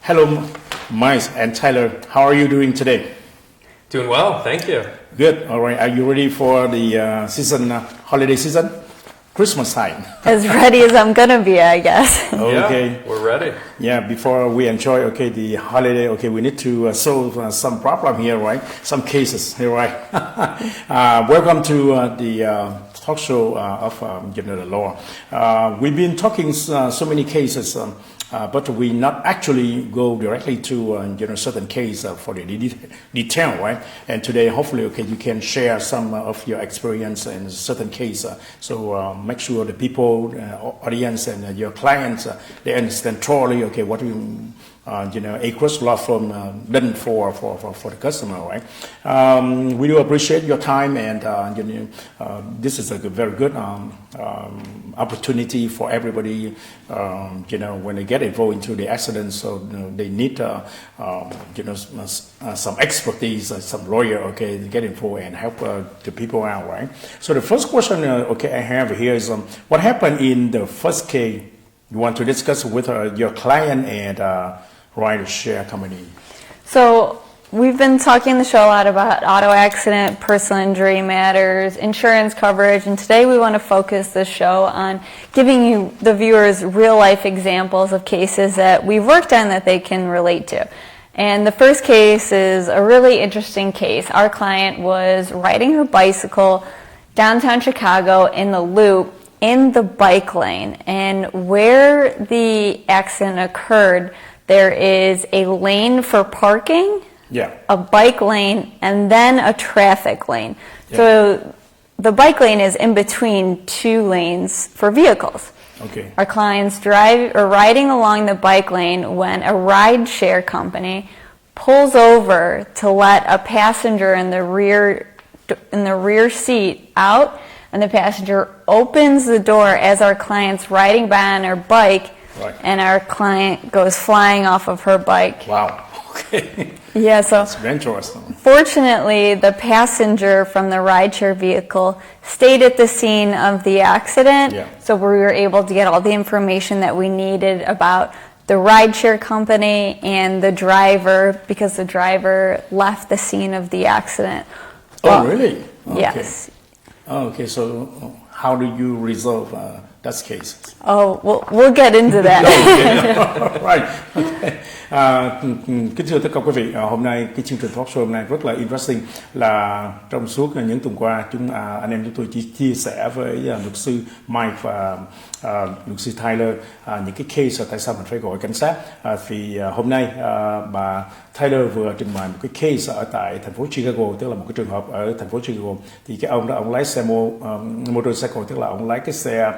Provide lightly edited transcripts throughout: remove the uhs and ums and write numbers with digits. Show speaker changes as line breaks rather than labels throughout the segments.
Hello, Mike and Tyler. How are you doing today?
Doing well, thank you.
Good. All right. Are you ready for the season, holiday season? Christmas time.
As ready as I'm gonna be, I guess.
Okay.
Yeah, we're ready.
Yeah, before we enjoy, the holiday, we need to solve some problem here, right? Some cases here, right? Welcome to the talk show of the law. We've been talking so many cases, but we not actually go directly to certain case for the detail, right? And today, hopefully, you can share some of your experience in certain case. So make sure the people, audience, and your clients they understand thoroughly, what you. Agruss law firm done for the customer, right? We do appreciate your time, and this is a very good opportunity for everybody. When they get involved into the accident, so they need some expertise, some lawyer, to get involved and help the people out, right? So the first question, I have here is what happened in the first case you want to discuss with your client and Rideshare company.
So we've been talking in the show a lot about auto accident, personal injury matters, insurance coverage, and today we want to focus the show on giving you, the viewers, real-life examples of cases that we've worked on that they can relate to. And the first case is a really interesting case. Our client was riding her bicycle downtown Chicago in the loop in the bike lane, and where the accident occurred, there is a lane for parking, a bike lane, and then a traffic lane. Yeah. So the bike lane is in between two lanes for vehicles.
Okay.
Our clients riding along the bike lane when a rideshare company pulls over to let a passenger in the rear seat out, and the passenger opens the door as our client's riding by on her bike. Right. And our client goes flying off of her bike.
Wow. Okay.
Yeah, so
that's interesting.
Fortunately, the passenger from the rideshare vehicle stayed at the scene of the accident. Yeah. So we were able to get all the information that we needed about the rideshare company and the driver, because the driver left the scene of the accident.
Oh, really? Okay.
Yes.
Oh, okay, so how do you resolve that case?
Oh, we'll get into that.
Right. Okay. Kính thưa tất cả quý vị, hôm nay cái chương trình talk show hôm nay rất là interesting, là trong suốt những tuần qua anh em chúng tôi chỉ chia sẻ với luật sư Mike và luật sư Tyler những cái case tại sao mình phải gọi cảnh sát. Thì hôm nay bà Tyler vừa trình bày một cái case ở tại thành phố Chicago, tức là một cái trường hợp ở thành phố Chicago. Thì cái ông đó, ông lái xe motorcycle, tức là ông lái cái xe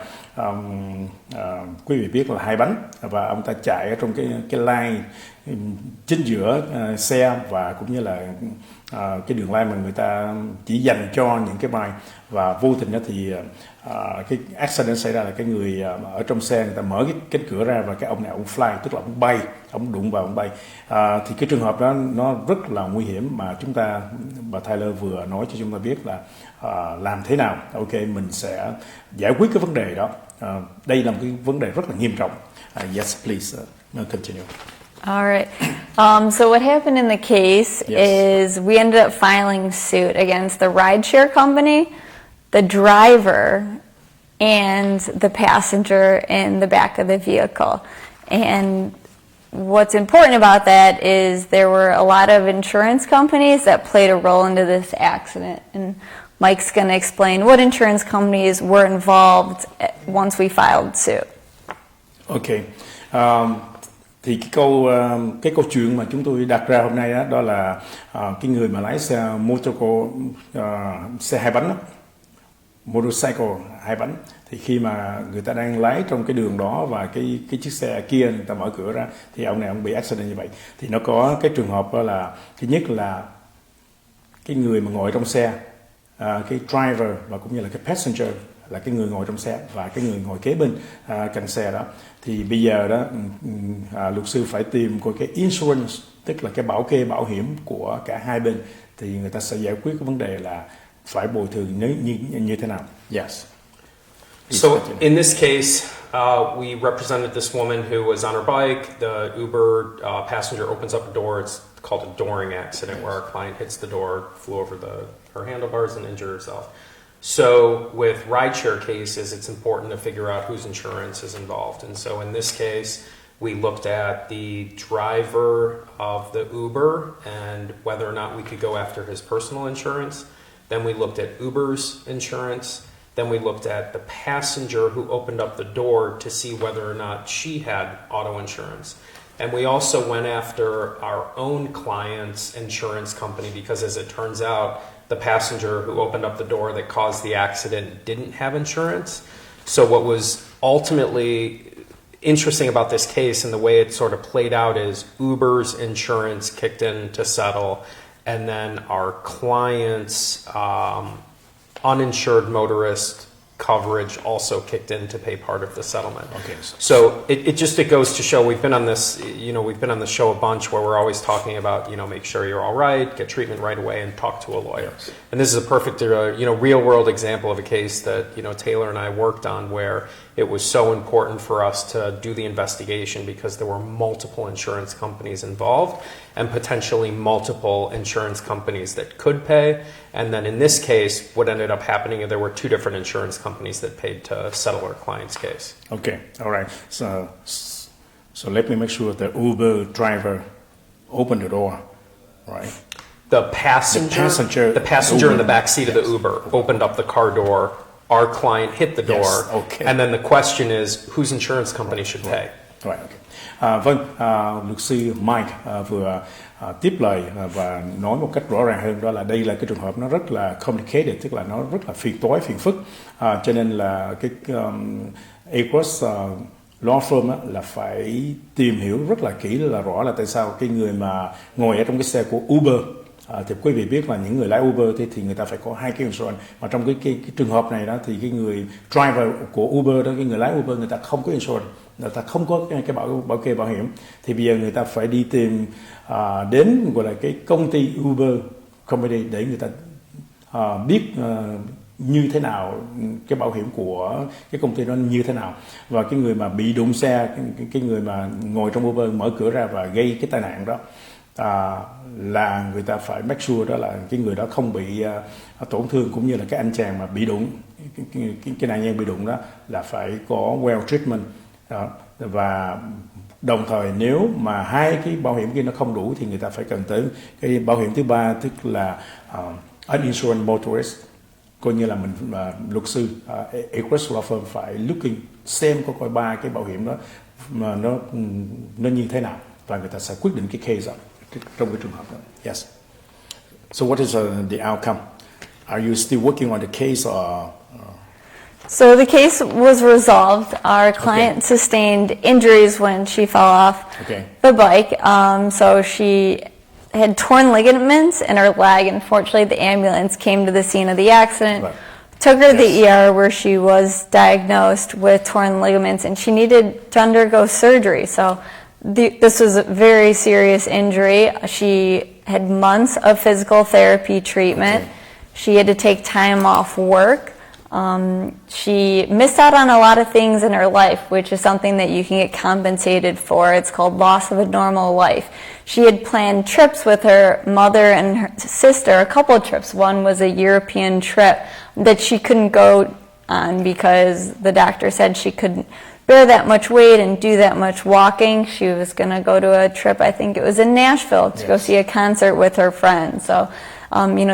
quý vị biết là hai bánh, và ông ta chạy ở trong cái line chính giữa xe, và cũng như là cái đường line mà người ta chỉ dành cho những cái bài, và vô tình đó thì cái accident xảy ra là cái người ở trong xe người ta mở cái cánh cửa ra, và cái ông này ông fly, tức là ông bay, ông đụng vào ông bay. Thì cái trường hợp đó nó rất là nguy hiểm, mà bà Tyler vừa nói cho chúng ta biết là làm thế nào mình sẽ giải quyết cái vấn đề đó. Đây là một cái vấn đề rất là nghiêm trọng. Yes, please continue.
All right. So what happened in the case is we ended up filing suit against the rideshare company, the driver, and the passenger in the back of the vehicle. And what's important about that is there were a lot of insurance companies that played a role into this accident. And Mike's going to explain what insurance companies were involved once we filed suit.
Okay. Thì cái câu chuyện mà chúng tôi đặt ra hôm nay đó là cái người mà lái xe xe hai bánh đó, motorcycle hai bánh, thì khi mà người ta đang lái trong cái đường đó và cái chiếc xe kia người ta mở cửa ra, thì ông này ông bị accident như vậy. Thì nó có cái trường hợp đó là thứ nhất là cái người mà ngồi trong xe, cái driver và cũng như là cái passenger là cái người ngồi trong xe và cái người ngồi kế bên cạnh xe đó. Thì bây giờ đó luật sư phải tìm coi cái insurance, tức là cái bảo kê bảo hiểm của cả hai bên, thì người ta sẽ giải quyết cái vấn đề là phải bồi thường như thế nào. Yes.
So
continue.
in this case, we represented this woman who was on her bike. The Uber passenger opens up a door. It's called a dooring accident, where our client hits the door, flew over her handlebars, and injured herself. So with rideshare cases, it's important to figure out whose insurance is involved. And so in this case, we looked at the driver of the Uber and whether or not we could go after his personal insurance. Then we looked at Uber's insurance. Then we looked at the passenger who opened up the door to see whether or not she had auto insurance. And we also went after our own client's insurance company because, as it turns out, the passenger who opened up the door that caused the accident didn't have insurance. So what was ultimately interesting about this case and the way it sort of played out is Uber's insurance kicked in to settle, and then our client's uninsured motorist coverage also kicked in to pay part of the settlement.
Okay.
So it goes to show we've been on this show a bunch where we're always talking about, make sure you're all right, get treatment right away, and talk to a lawyer.
Yes.
And this is a perfect, real world example of a case that, Taylor and I worked on where it was so important for us to do the investigation because there were multiple insurance companies involved and potentially multiple insurance companies that could pay. And then in this case, what ended up happening, there were two different insurance companies that paid to settle our client's case.
Okay, all right. So let me make sure the Uber driver opened the door, right?
The passenger in the back seat of the Uber opened up the car door. Our client hit the door.
Yes, okay.
And then the question is, whose insurance company should pay?
Right, okay. Luật sư Mike vừa tiếp lời và nói một cách rõ ràng hơn, đó là đây là cái trường hợp nó rất là complicated, tức là nó rất là phiền toái, phiền phức, cho nên là cái Agruss law firm là phải tìm hiểu rất là kỹ là rõ là tại sao cái người mà ngồi ở trong cái xe của Uber, thì quý vị biết là những người lái Uber thì người ta phải có hai cái insurance, mà trong cái trường hợp này đó thì cái người driver của Uber đó, cái người lái Uber, người ta không có insurance, người ta không có cái bảo kê bảo hiểm, thì bây giờ người ta phải đi tìm đến gọi là cái công ty Uber company để người ta biết như thế nào cái bảo hiểm của cái công ty đó như thế nào, và cái người mà bị đụng xe, cái người mà ngồi trong Uber mở cửa ra và gây cái tai nạn đó, là người ta phải make sure đó là cái người đó không bị tổn thương, cũng như là cái anh chàng mà bị đụng, cái nạn nhân bị đụng đó là phải có well treatment đó. Và đồng thời nếu mà hai cái bảo hiểm kia nó không đủ thì người ta phải cần tới cái bảo hiểm thứ ba, tức là Uninsured Motorist, coi như là mình luật sư Agruss law firm phải looking xem coi ba cái bảo hiểm đó mà nó như thế nào, và người ta sẽ quyết định cái case đó trong cái trường hợp đó. Yes. So what is the outcome? Are you still working on the case or?
So the case was resolved. Our client sustained injuries when she fell off the bike. So she had torn ligaments in her leg. Unfortunately, the ambulance came to the scene of the accident, took her to the ER where she was diagnosed with torn ligaments, and she needed to undergo surgery. So this was a very serious injury. She had months of physical therapy treatment. She had to take time off work. She missed out on a lot of things in her life, which is something that you can get compensated for. It's called loss of a normal life. She had planned trips with her mother and her sister, a couple of trips. One was a European trip that she couldn't go on because the doctor said she couldn't bear that much weight and do that much walking. She was going to go to a trip, I think it was in Nashville, to go see a concert with her friends. So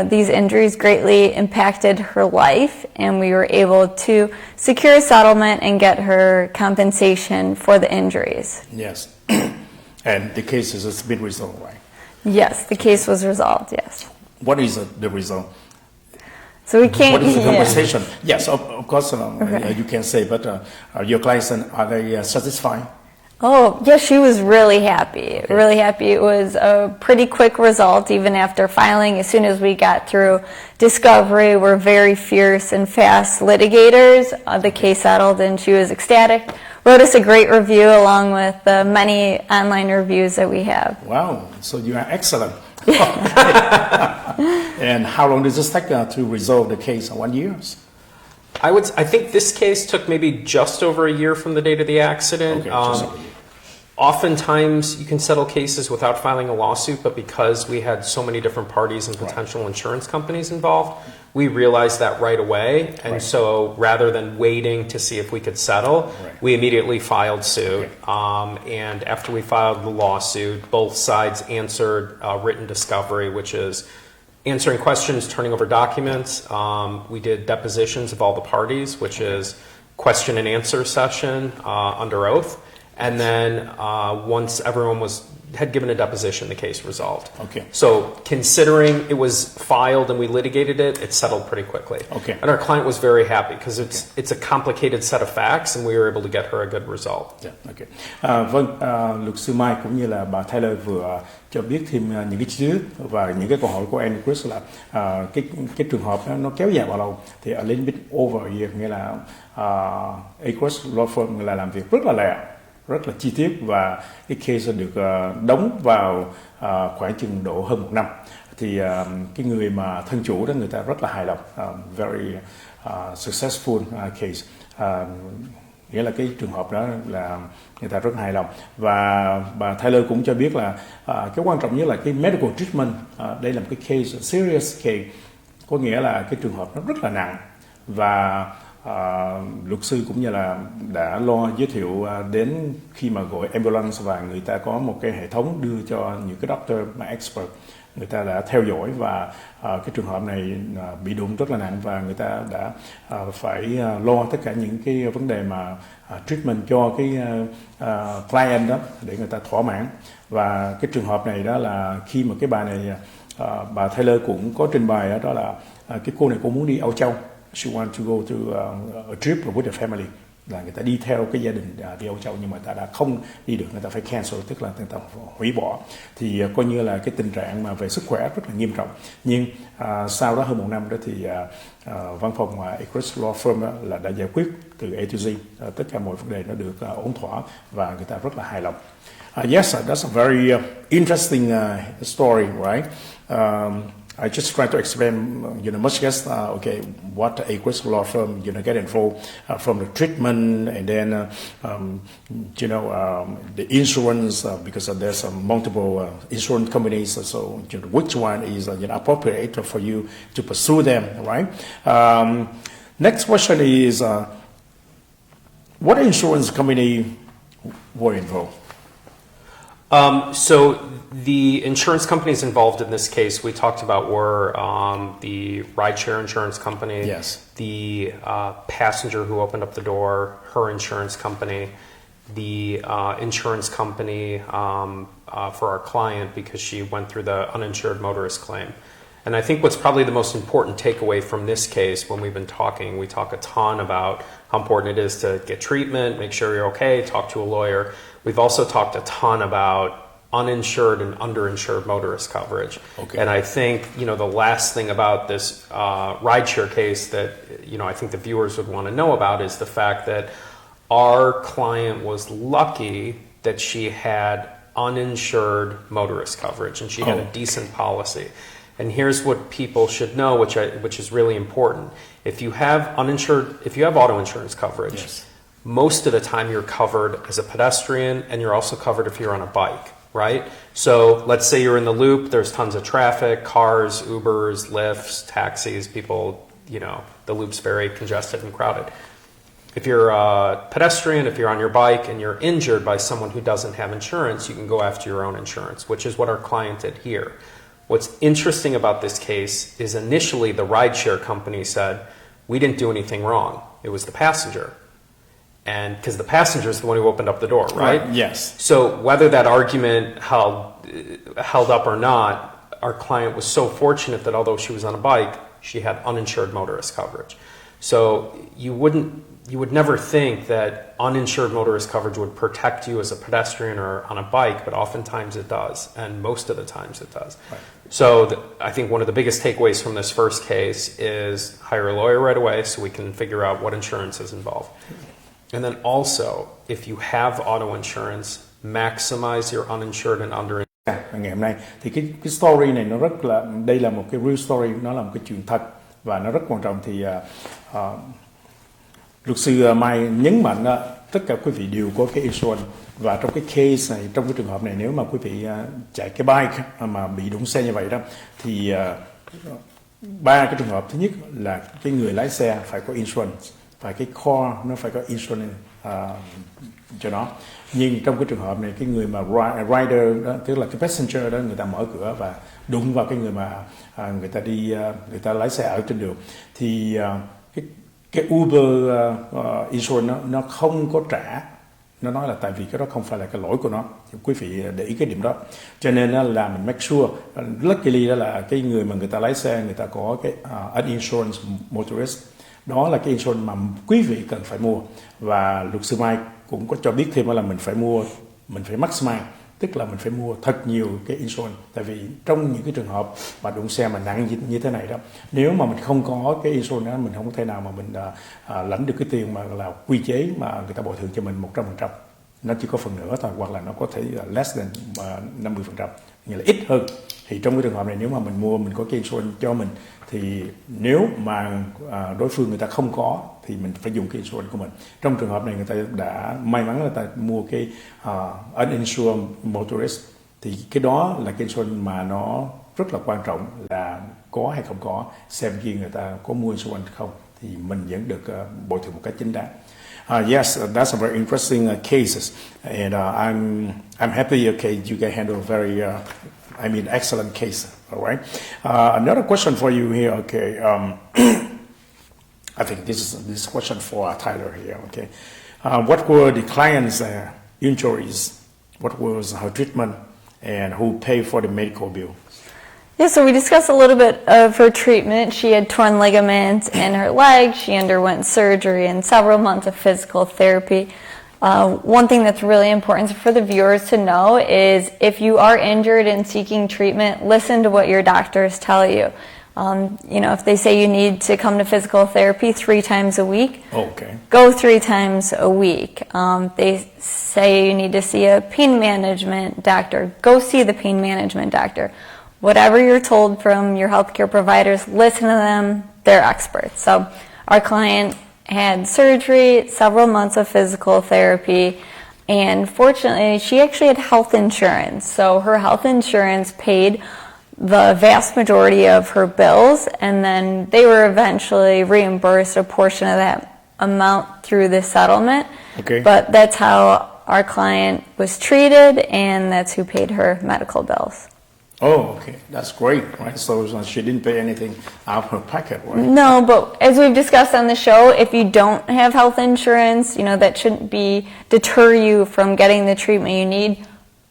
these injuries greatly impacted her life, and we were able to secure a settlement and get her compensation for the injuries.
Yes. And the case has been resolved, right?
Yes, the case was resolved, yes.
What is the result?
So we can't...
What is the compensation? Yes, of course, you can say, but your clients, are they satisfied?
Oh, yes, she was really happy, really happy. It was a pretty quick result, even after filing. As soon as we got through discovery, we're very fierce and fast litigators. The case settled, and she was ecstatic. Wrote us a great review along with the many online reviews that we have.
Wow, so you are excellent. And how long does this take to resolve the case? 1 year?
I think this case took maybe just over a year from the date of the accident.
Okay, just over a year.
Oftentimes, you can settle cases without filing a lawsuit, but because we had so many different parties and potential insurance companies involved, we realized that right away. And so rather than waiting to see if we could settle, we immediately filed suit. And after we filed the lawsuit, both sides answered written discovery, which is answering questions, turning over documents. We did depositions of all the parties, which is question and answer session under oath. And then once everyone had given a deposition, the case resolved.
Okay.
So considering it was filed and we litigated it, it settled pretty quickly.
Okay.
And our client was very happy because it's a complicated set of facts and we were able to get her a good result.
Yeah, okay. Luật sư Mai cũng như là bà Taylor vừa cho biết thêm những cái chi tiết và những cái câu hỏi của Agruss là cái trường hợp nó kéo dài bao lâu thì a little bit over a year, nghĩa là Agruss Law Firm là làm việc rất là lẹ, rất là chi tiết và cái case được đóng vào khoảng chừng độ hơn 1 năm. Thì cái người mà thân chủ đó người ta rất là hài lòng, very successful case, nghĩa là cái trường hợp đó là người ta rất hài lòng. Và bà Taylor cũng cho biết là cái quan trọng nhất là cái medical treatment, đây là một cái case, serious case, có nghĩa là cái trường hợp nó rất là nặng và luật sư cũng như là đã lo giới thiệu đến khi mà gọi ambulance và người ta có một cái hệ thống đưa cho những cái doctor mà expert, người ta đã theo dõi và cái trường hợp này bị đụng rất là nặng và người ta đã phải lo tất cả những cái vấn đề mà treatment cho cái client đó để người ta thỏa mãn. Và cái trường hợp này đó là khi mà cái bà này bà Taylor cũng có trình bày đó là cái cô này cô muốn đi Âu Châu. She want to go to a trip with the family, là người ta đi theo cái gia đình đi Âu Châu nhưng mà ta đã không đi được, người ta phải cancel, tức là người ta hủy bỏ. Thì coi như là cái tình trạng mà về sức khỏe rất là nghiêm trọng. Nhưng sau đó hơn 1 năm đó thì văn phòng Agruss Law Firm đó là đã giải quyết từ A to Z, tất cả mọi vấn đề nó được ổn thỏa và người ta rất là hài lòng. Yes, that's a very interesting story, right? I just try to explain, much less, okay, what Agruss Law Firm, get involved from the treatment and then, the insurance, because there's multiple insurance companies, so which one is appropriate for you to pursue them, right? Next question is, what insurance company were involved?
So the insurance companies involved in this case we talked about were the Rideshare insurance company,
yes,
the passenger who opened up the door, her insurance company, the insurance company for our client because she went through the uninsured motorist claim. And I think what's probably the most important takeaway from this case when we've been talking, we talk a ton about how important it is to get treatment, make sure you're okay, talk to a lawyer. We've also talked a ton about uninsured and underinsured motorist coverage.
Okay.
And I think, the last thing about this rideshare case that, I think the viewers would want to know about is the fact that our client was lucky that she had uninsured motorist coverage and she had a decent policy. And here's what people should know, which is really important. If you have auto insurance coverage,
yes,
most of the time you're covered as a pedestrian and you're also covered if you're on a bike, right? So let's say you're in the loop, there's tons of traffic, cars, Ubers, Lyfts, taxis, people, the loop's very congested and crowded. If you're a pedestrian, if you're on your bike and you're injured by someone who doesn't have insurance, you can go after your own insurance, which is what our client did here. What's interesting about this case is initially the rideshare company said, we didn't do anything wrong. It was the passenger. And because the passenger is the one who opened up the door, right?
Yes.
So whether that argument held up or not, our client was so fortunate that although she was on a bike, she had uninsured motorist coverage. So you would never think that uninsured motorist coverage would protect you as a pedestrian or on a bike, but oftentimes it does, and most of the times it does.
Right.
So I think one of the biggest takeaways from this first case is hire a lawyer right away so we can figure out what insurance is involved. And then also, if you have auto insurance, maximize your uninsured and underinsured.
Ngày hôm nay thì cái story này nó rất là, đây là một cái real story, nó là một cái chuyện thật và nó rất quan trọng. Thì Luật sư Mai nhấn mạnh tất cả quý vị đều có cái insurance, và trong cái case này, trong cái trường hợp này, nếu mà quý vị chạy cái bike mà bị đụng xe như vậy đó, thì ba cái trường hợp. Thứ nhất là cái người lái xe phải có insurance, và cái car nó phải có insurance cho nó. Nhưng trong cái trường hợp này, cái người mà rider đó, tức là cái passenger đó, người ta mở cửa và đụng vào cái người mà người ta lái xe ở trên đường, thì cái Uber insurance nó không có trả. Nó nói là tại vì cái đó không phải là cái lỗi của nó. Thì quý vị để ý cái điểm đó. Cho nên là mình make sure, luckily đó là cái người mà người ta lái xe, người ta có cái Uninsured Motorist. Đó là cái insurance mà quý vị cần phải mua. Và luật sư Mai cũng có cho biết thêm là mình phải maximize, tức là mình phải mua thật nhiều cái insurance. Tại vì trong những cái trường hợp mà đụng xe mà nặng như thế này đó, nếu mà mình không có cái insurance đó, mình không có thể nào mà mình lãnh được cái tiền mà là quy chế mà người ta bồi thường cho mình 100%. Nó chỉ có phần nửa thôi, hoặc là nó có thể less than 50%, nghĩa là ít hơn. Thì trong cái trường hợp này, nếu mà mình có cái insurance cho mình, thì nếu mà đối phương người ta không có, thì mình phải dùng cái insurance của mình. Trong trường hợp này, người ta đã may mắn là người ta mua cái Uninsured Motorist, thì cái đó là cái insurance mà nó rất là quan trọng, là có hay không có, xem khi người ta có mua insurance không, thì mình vẫn được bồi thường một cách chính đáng. Yes, that's a very interesting cases, and I'm happy. Okay, you guys handle very, excellent case. All right. Another question for you here. Okay. I think this question for Tyler here. Okay. What were the client's injuries? What was her treatment, and who paid for the medical bill?
Yeah, so we discussed a little bit of her treatment. She had torn ligaments in her leg. She underwent surgery and several months of physical therapy. One thing that's really important for the viewers to know is if you are injured and seeking treatment, listen to what your doctors tell you. If they say you need to come to physical therapy 3 times a week, go 3 times a week. They say you need to see a pain management doctor, go see the pain management doctor. Whatever you're told from your healthcare providers, listen to them. They're experts. So our client had surgery, several months of physical therapy, and fortunately, she actually had health insurance. So her health insurance paid the vast majority of her bills, and then they were eventually reimbursed a portion of that amount through the settlement.
Okay.
But that's how our client was treated, and that's who paid her medical bills.
Oh, okay. That's great, right? So she didn't pay anything out of her pocket, right?
No, but as we've discussed on the show, if you don't have health insurance, that shouldn't deter you from getting the treatment you need.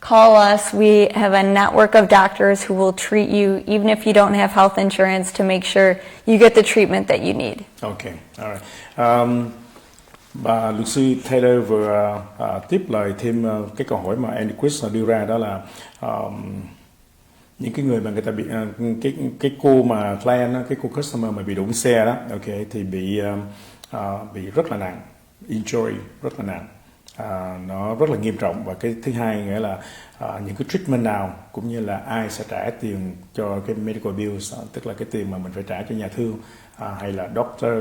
Call us. We have a network of doctors who will treat you even if you don't have health insurance to make sure you get the treatment that you need.
Okay, all right. Bà luật sư Taylor vừa tiếp lời thêm cái câu hỏi mà Andy Chris đưa ra, đó là những cái người mà người ta bị cái cô mà client đó, cái cô customer mà bị đụng xe đó, thì bị rất là nặng, injury rất là nặng, nó rất là nghiêm trọng. Và cái thứ hai nghĩa là những cái treatment nào cũng như là ai sẽ trả tiền cho cái medical bills, tức là cái tiền mà mình phải trả cho nhà thương hay là doctor,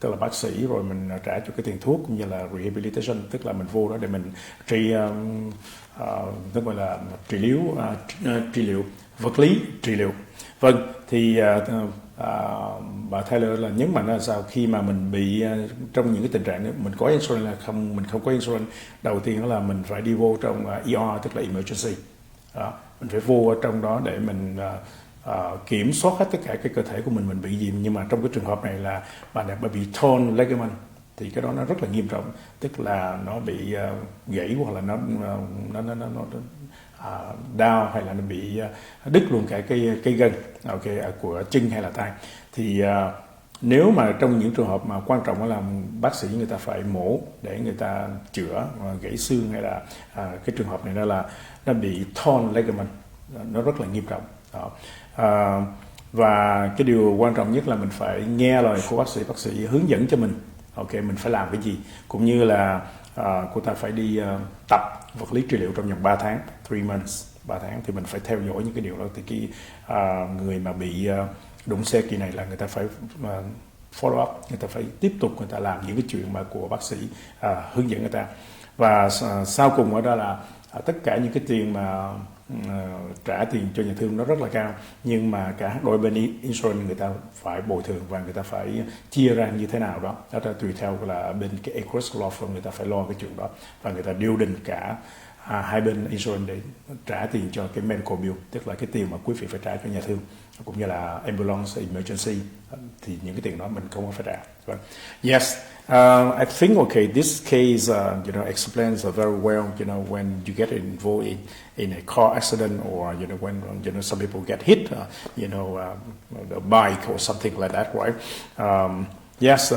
tức là bác sĩ, rồi mình trả cho cái tiền thuốc, cũng như là rehabilitation, tức là mình vô đó để mình tức là trị liệu vật lý, trị liệu. Vâng, thì bà Taylor là nhấn mạnh là sao khi mà mình bị trong những cái tình trạng đó, mình có insurance là không, mình không có insurance, đầu tiên đó là mình phải đi vô trong ER, tức là emergency. Mình phải vô ở trong đó để mình kiểm soát hết tất cả cái cơ thể của mình bị gì. Nhưng mà trong cái trường hợp này là bà này bị torn ligament, thì cái đó nó rất là nghiêm trọng, tức là nó bị gãy, hoặc là nó đau, hay là nó bị đứt luôn cả cái gân của chân hay là tay. Thì nếu mà trong những trường hợp mà quan trọng là bác sĩ người ta phải mổ để người ta chữa gãy xương, hay là cái trường hợp này đó là nó bị torn ligament, nó rất là nghiêm trọng đó. Và cái điều quan trọng nhất là mình phải nghe lời của bác sĩ hướng dẫn cho mình, mình phải làm cái gì, cũng như là cô ta phải đi tập vật lý trị liệu trong vòng 3 tháng, 3 months, 3 tháng, thì mình phải theo dõi những cái điều đó. Thì cái người mà bị đụng xe kỳ này là người ta phải follow up, người ta phải tiếp tục người ta làm những cái chuyện mà của bác sĩ hướng dẫn người ta. Và sau cùng ở đó là tất cả những cái tiền mà trả tiền cho nhà thương nó rất là cao, nhưng mà cả đôi bên insurance người ta phải bồi thường và người ta phải chia ra như thế nào đó là tùy theo là bên cái Agruss law firm người ta phải lo cái chuyện đó, và người ta điều định cả hai bên insurance để trả tiền cho cái medical bill, tức là cái tiền mà quý vị phải trả cho nhà thương, cũng như là ambulance emergency, thì những cái tiền đó mình không phải trả. Yes, I think okay, this case explains very well, when you get involved in a car accident, or when some people get hit, the bike or something like that, right? Yes.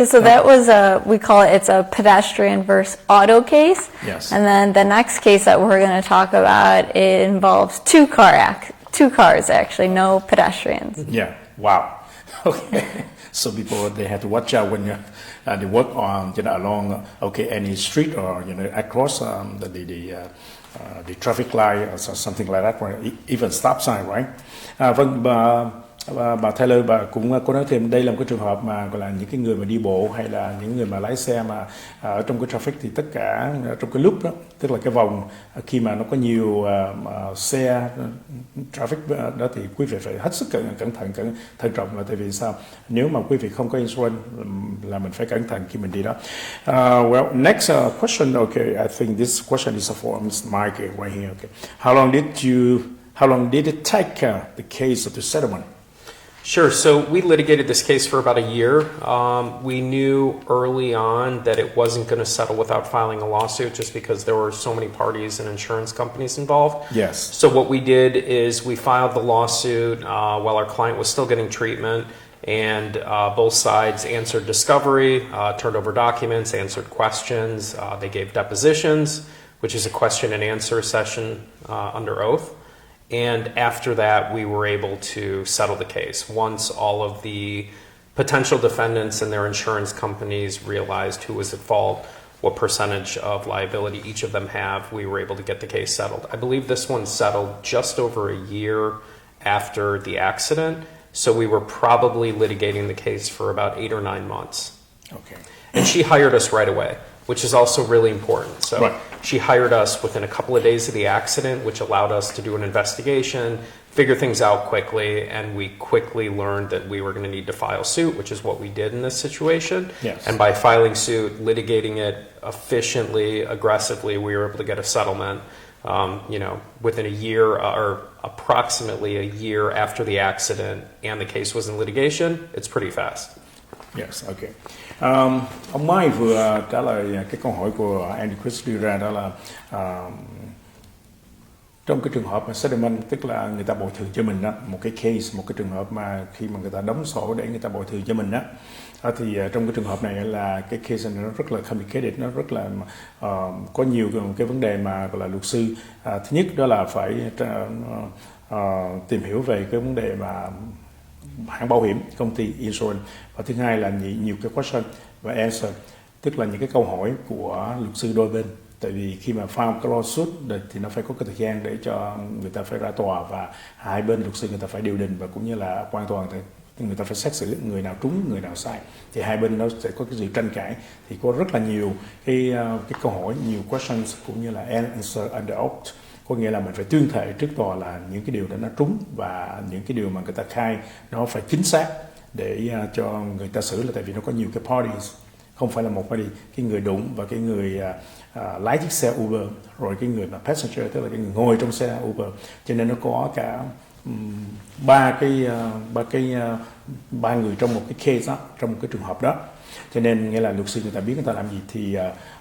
So that was we call it's a pedestrian versus auto case.
Yes.
And then the next case that we're going to talk about, it involves two cars actually, no pedestrians.
Yeah. Wow. Okay. So people, they have to watch out when they work on along any street, or across the traffic light or something like that, or even stop sign, right? Vâng, bà Taylor, bà cũng có nói thêm đây là một cái trường hợp mà gọi là những cái người mà đi bộ hay là những người mà lái xe mà ở trong cái traffic, thì tất cả trong cái loop đó, tức là cái vòng khi mà nó có nhiều xe traffic đó, thì quý vị phải hết sức thận trọng, là tại vì sao? Nếu mà quý vị không có insurance là mình phải cẩn thận khi mình đi đó. Well, next question. Okay, I think this question is for Ms. Mike right here. Okay, how long did it take the case to settlement?
Sure. So we litigated this case for about a year. We knew early on that it wasn't going to settle without filing a lawsuit, just because there were so many parties and insurance companies involved.
Yes.
So what we did is we filed the lawsuit while our client was still getting treatment, and both sides answered discovery, turned over documents, answered questions. They gave depositions, which is a question and answer session under oath. And after that, we were able to settle the case. Once all of the potential defendants and their insurance companies realized who was at fault, what percentage of liability each of them have, we were able to get the case settled. I believe this one settled just over a year after the accident, so we were probably litigating the case for about 8 or 9 months.
Okay.
And she hired us right away, which is also really important. So
right.
She hired us within a couple of days of the accident, which allowed us to do an investigation, figure things out quickly, and we quickly learned that we were going to need to file suit, which is what we did in this situation.
Yes.
And by filing suit, litigating it efficiently, aggressively, we were able to get a settlement, within a year, or approximately a year after the accident, and the case was in litigation. It's pretty fast.
Yes, okay. Ông Mai vừa trả lời cái câu hỏi của Andy Chris đưa ra, đó là trong cái trường hợp mà settlement, tức là người ta bồi thường cho mình đó, một cái case, một cái trường hợp mà khi mà người ta đóng sổ để người ta bồi thường cho mình đó, thì trong cái trường hợp này là cái case này nó rất là complicated, nó rất là có nhiều cái vấn đề mà gọi là luật sư thứ nhất đó là phải tìm hiểu về cái vấn đề mà hãng bảo hiểm, công ty insurance, và thứ hai là nhiều cái question và answer, tức là những cái câu hỏi của luật sư đôi bên. Tại vì khi mà file cái lawsuit thì nó phải có cái thời gian để cho người ta phải ra tòa, và hai bên luật sư người ta phải điều đình, và cũng như là quan toàn thì người ta phải xét xử người nào trúng người nào sai, thì hai bên nó sẽ có cái sự tranh cãi, thì có rất là nhiều cái câu hỏi, nhiều questions cũng như là answer under oath. Có nghĩa là mình phải tuyên thệ trước tòa là những cái điều đó nó trúng, và những cái điều mà người ta khai nó phải chính xác để cho người ta xử, là tại vì nó có nhiều cái parties, không phải là một party, cái người đụng và cái người lái chiếc xe Uber, rồi cái người mà passenger, tức là cái người ngồi trong xe Uber, cho nên nó có cả ba người trong một cái case đó, trong một cái trường hợp đó. Cho nên nghĩa là luật sư người ta biết người ta làm gì, thì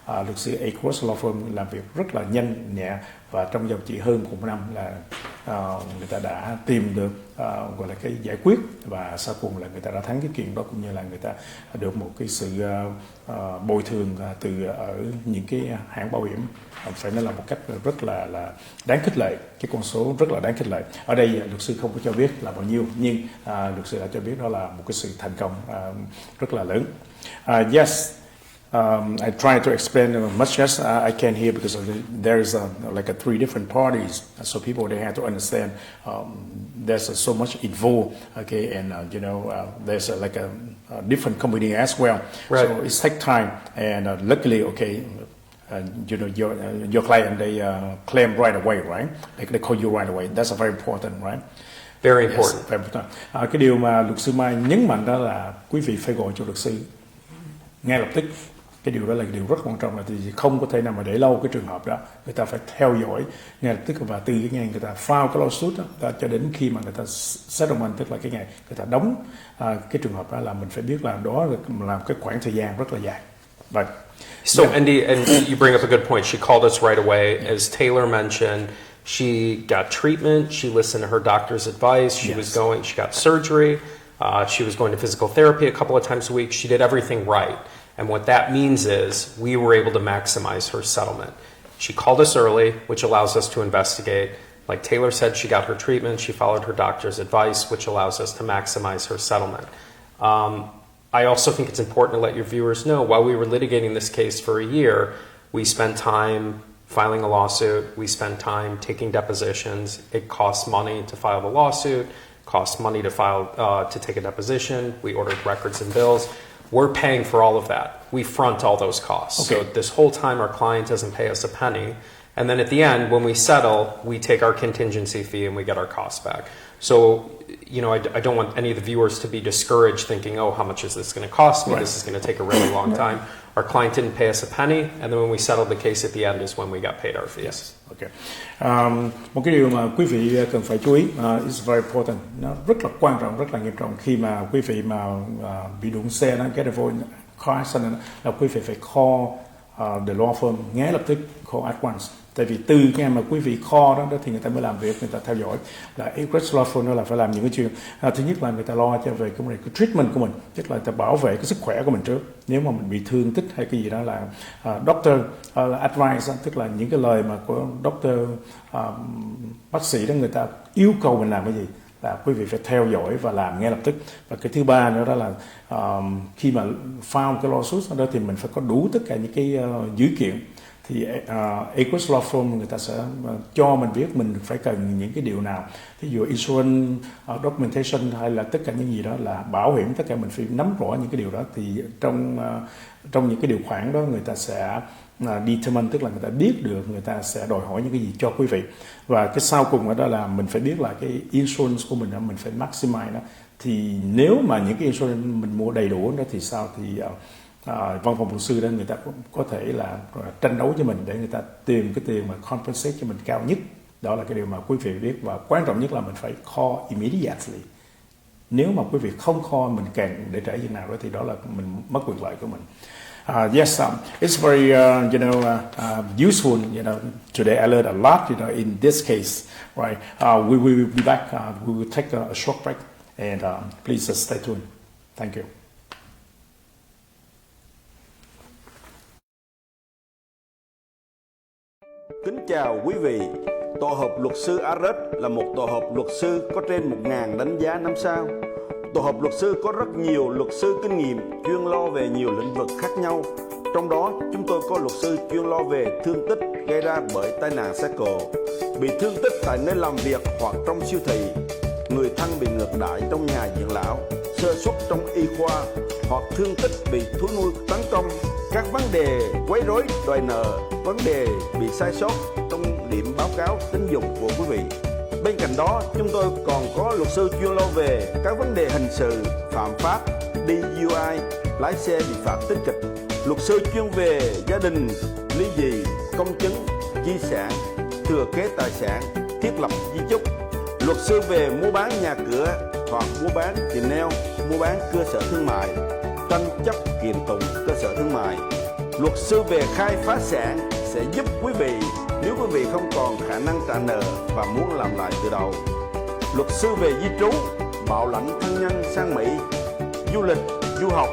luật sư Agruss Law Firm làm việc rất là nhanh nhẹ, và trong vòng chỉ hơn một năm là người ta đã tìm được gọi là cái giải quyết, và sau cùng là người ta đã thắng cái kiện đó, cũng như là người ta được một cái sự bồi thường từ ở những cái hãng bảo hiểm, phải nói là một cách rất là đáng khích lệ, cái con số rất là đáng khích lệ. Ở đây luật sư không có cho biết là bao nhiêu, nhưng luật sư đã cho biết đó là một cái sự thành công rất là lớn. Yes. I try to explain as much as I can here because there is like three different parties, so people they have to understand there's so much involved, okay, and there's like a different company as well,
Right.
so it takes time, and luckily, okay. Your client they claim right away, right? They call you right away. That's very important, right?
Very important.
Yes, very important. Cái điều mà luật sư Mai nhấn mạnh đó là quý vị phải gọi cho luật sư ngay lập tức. Cái điều đó là điều rất quan trọng, là thì không có thể nào mà để lâu cái trường hợp đó. Người ta phải theo dõi ngay lập tức, và từ cái ngày người ta file cái lawsuit đó cho đến khi mà người ta settlement, tức là cái ngày người ta đóng cái trường hợp đó, là mình phải biết là đó là cái khoảng thời gian rất là dài. Right.
So, Andy, and you bring up a good point. She called us right away. As Taylor mentioned, she got treatment. She listened to her doctor's advice. She got surgery. She was going to physical therapy a couple of times a week. She did everything right. And what that means is we were able to maximize her settlement. She called us early, which allows us to investigate. Like Taylor said, she got her treatment. She followed her doctor's advice, which allows us to maximize her settlement. I also think it's important to let your viewers know, while we were litigating this case for a year, we spent time filing a lawsuit, we spent time taking depositions. It costs money to file the lawsuit, costs money to to take a deposition. We ordered records and bills. We're paying for all of that. We front all those costs.
Okay.
So this whole time our client doesn't pay us a penny. And then at the end, when we settle, we take our contingency fee and we get our costs back. So, I don't want any of the viewers to be discouraged thinking, oh, how much is this going to cost me?
Right.
This is going to take a really long time. Our client didn't pay us a penny, and then when we settled the case at the end is when we got paid our fees.
Yes. Okay. Một cái điều mà quý vị cần phải chú ý, it's very important, nó rất là quan trọng, rất là nghiêm trọng khi mà quý vị mà bị đụng xe, nó get involved in car accident, là quý vị phải call the law firm ngay lập tức, call at once. Tại vì từ cái mà quý vị call đó thì người ta mới làm việc, người ta theo dõi. Là Agruss law firm đó là phải làm những cái chuyện thứ nhất là người ta lo cho về cái treatment của mình, tức là người ta bảo vệ cái sức khỏe của mình trước. Nếu mà mình bị thương tích hay cái gì đó là doctor advice, tức là những cái lời mà của doctor bác sĩ đó, người ta yêu cầu mình làm cái gì là quý vị phải theo dõi và làm ngay lập tức. Và cái thứ ba nữa đó là khi mà file cái lawsuit đó thì mình phải có đủ tất cả những cái dữ kiện. Thì Agruss law firm người ta sẽ cho mình biết mình phải cần những cái điều nào, ví dụ insurance documentation hay là tất cả những gì đó là bảo hiểm, tất cả mình phải nắm rõ những cái điều đó. Thì trong những cái điều khoản đó người ta sẽ determine, tức là người ta biết được, người ta sẽ đòi hỏi những cái gì cho quý vị. Và cái sau cùng đó là mình phải biết là cái insurance của mình phải maximize đó. Thì nếu mà những cái insurance mình mua đầy đủ đó thì sao, thì văn phòng luật sư đó người ta cũng có thể là tranh đấu cho mình để người ta tìm cái tiền mà compensate cho mình cao nhất. Đó là cái điều mà quý vị biết, và quan trọng nhất là mình phải call immediately. Nếu mà quý vị không call mình càng để trễ chừng nào đó thì đó là mình mất quyền lợi của mình. Yes, it's very useful. Today I learned a lot. In this case, right? We will be back. We will take a short break, and please stay tuned. Thank you.
Kính chào quý vị. Tổ hợp luật sư Agruss là một tổ hợp luật sư có trên 1.000 đánh giá 5 sao. Tổ hợp luật sư có rất nhiều luật sư kinh nghiệm chuyên lo về nhiều lĩnh vực khác nhau. Trong đó, chúng tôi có luật sư chuyên lo về thương tích gây ra bởi tai nạn xe cộ, bị thương tích tại nơi làm việc hoặc trong siêu thị, người thân bị ngược đãi trong nhà dưỡng lão, sơ suất trong y khoa hoặc thương tích bị thú nuôi tấn công, các vấn đề quấy rối đòi nợ, vấn đề bị sai sót trong điểm báo cáo tín dụng của quý vị. Bên cạnh đó, chúng tôi còn có luật sư chuyên lo về các vấn đề hình sự, phạm pháp, DUI, lái xe bị phạt tích kịch, luật sư chuyên về gia đình, ly dị, công chứng, di sản, thừa kế tài sản, thiết lập di chúc, luật sư về mua bán nhà cửa hoặc mua bán tiệm nail, mua bán cơ sở thương mại, tranh chấp kiện tụng cơ sở thương mại. Luật sư về khai phá sản sẽ giúp quý vị nếu quý vị không còn khả năng trả nợ và muốn làm lại từ đầu. Luật sư về di trú, bảo lãnh thân nhân sang Mỹ, du lịch, du học,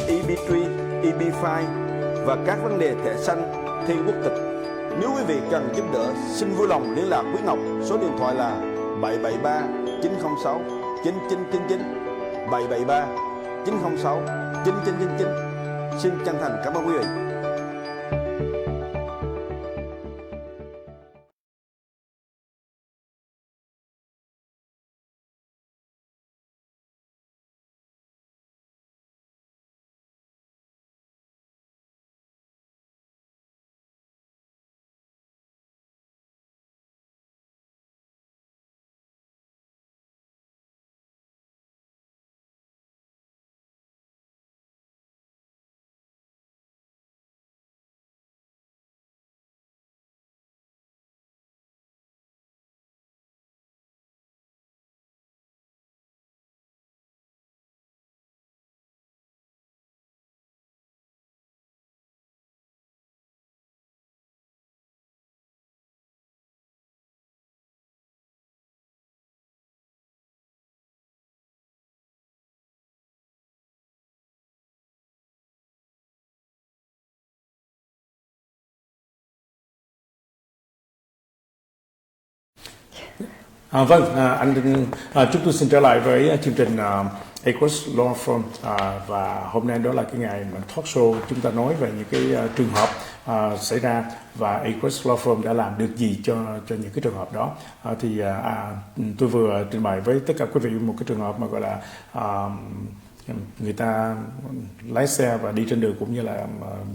EB3, EB5 và các vấn đề thẻ xanh, thi quốc tịch. Nếu quý vị cần giúp đỡ, xin vui lòng liên lạc với Ngọc. Số điện thoại là 773 906 9999, 773 906 9999. Xin chân thành cảm ơn quý vị.
Chúng tôi xin trở lại với chương trình Agruss Law Firm, và hôm nay đó là cái ngày mà talk show chúng ta nói về những cái trường hợp xảy ra và Agruss Law Firm đã làm được gì cho những cái trường hợp đó. Tôi vừa trình bày với tất cả quý vị một cái trường hợp mà gọi là người ta lái xe và đi trên đường cũng như là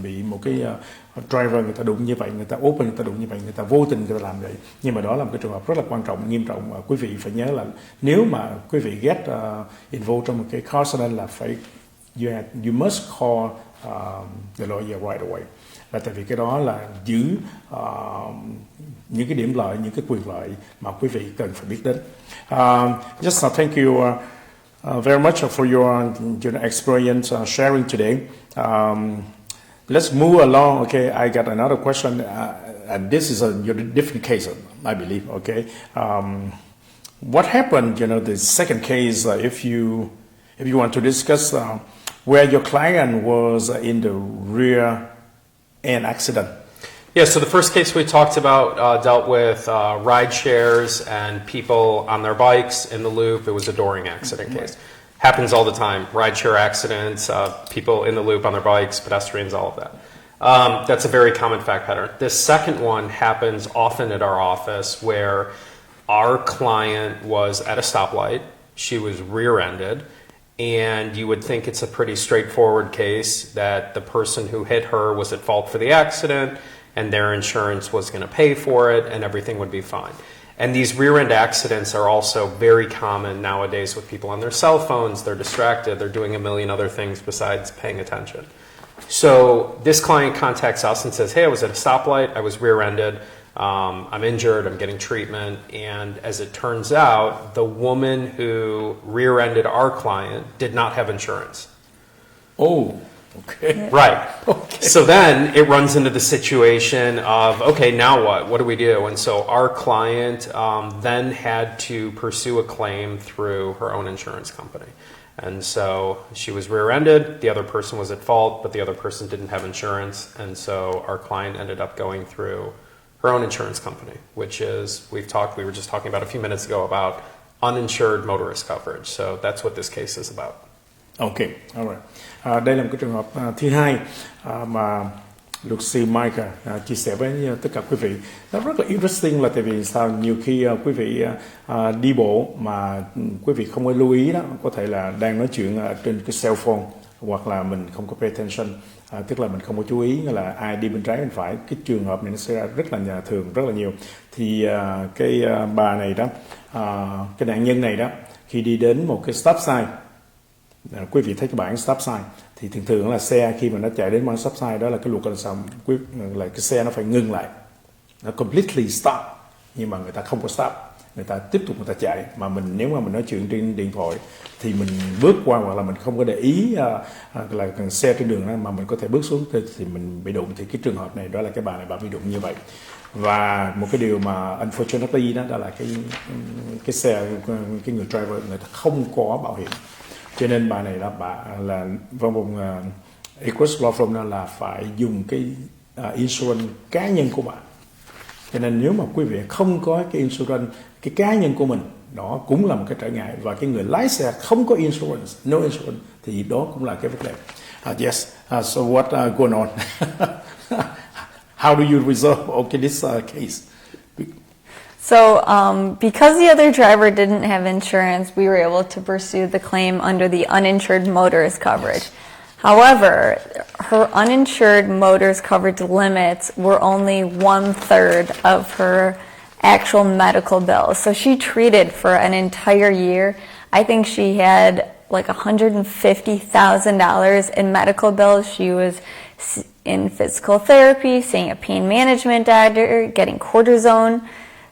bị một cái driver người ta đụng như vậy, người ta open người ta đụng như vậy, người ta vô tình người ta làm vậy. Nhưng mà đó là một cái trường hợp rất là quan trọng, nghiêm trọng. Quý vị phải nhớ là nếu mà quý vị get involved trong một cái car accident là phải you must call the lawyer right away. Là tại vì cái đó là giữ những cái điểm lợi, những cái quyền lợi mà quý vị cần phải biết đến. Just thank you very much for your experience sharing today. Let's move along. Okay, I got another question, and this is a different case, I believe. Okay, what happened? The second case, if you want to discuss where your client was in the rear end accident.
Yeah, so the first case we talked about dealt with ride shares and people on their bikes in the loop. It was a dooring accident case. Happens all the time. Rideshare accidents, people in the loop on their bikes, pedestrians, all of that. That's a very common fact pattern. This second one happens often at our office where our client was at a stoplight. She was rear-ended. And you would think it's a pretty straightforward case that the person who hit her was at fault for the accident and their insurance was going to pay for it and everything would be fine. And these rear-end accidents are also very common nowadays with people on their cell phones. They're distracted. They're doing a million other things besides paying attention. So this client contacts us and says, hey, I was at a stoplight. I was rear-ended. I'm injured. I'm getting treatment. And as it turns out, the woman who rear-ended our client did not have insurance.
Oh. Okay.
Right.
Okay.
So then it runs into the situation of, okay, now what? What do we do? And so our client then had to pursue a claim through her own insurance company. And so she was rear-ended, the other person was at fault, but the other person didn't have insurance. And so our client ended up going through her own insurance company, which is, we were just talking about a few minutes ago about uninsured motorist coverage. So that's what this case is about.
Okay, alright. Đây là một cái trường hợp thứ hai mà luật sư Mike chia sẻ với tất cả quý vị. Nó rất là interesting là tại vì sao nhiều khi quý vị đi bộ mà quý vị không có lưu ý đó, có thể là đang nói chuyện trên cái cell phone hoặc là mình không có pay attention, tức là mình không có chú ý là ai đi bên trái bên phải. Cái trường hợp này nó xảy ra rất là thường, rất là nhiều. Thì cái bà này đó, cái nạn nhân này đó, khi đi đến một cái stop sign, quý vị thấy cái bảng stop sign thì thường là xe khi mà nó chạy đến bảng stop sign đó là cái luật là sao, là cái xe nó phải ngừng lại, nó completely stop, nhưng mà người ta không có stop, người ta tiếp tục người ta chạy, mà nếu mà mình nói chuyện trên điện thoại thì mình bước qua hoặc là mình không có để ý là xe trên đường đó, mà mình có thể bước xuống thì mình bị đụng. Thì cái trường hợp này đó là cái bà này bà bị đụng như vậy. Và một cái điều mà unfortunately đó là cái xe, cái người driver người ta không có bảo hiểm, cho nên bà này là văn phòng Agruss Law Firm đó là phải dùng cái insurance cá nhân của bạn. Cho nên nếu mà quý vị không có cái insurance cái cá nhân của mình, đó cũng là một cái trở ngại. Và cái người lái xe không có insurance, no insurance, thì đó cũng là cái vấn đề. Yes. So what going on? How do you resolve this case?
So because the other driver didn't have insurance, we were able to pursue the claim under the uninsured motorist coverage.
Yes.
However, her uninsured motorist coverage limits were only 1/3 of her actual medical bills. So she treated for an entire year. I think she had like $150,000 in medical bills. She was in physical therapy, seeing a pain management doctor, getting cortisone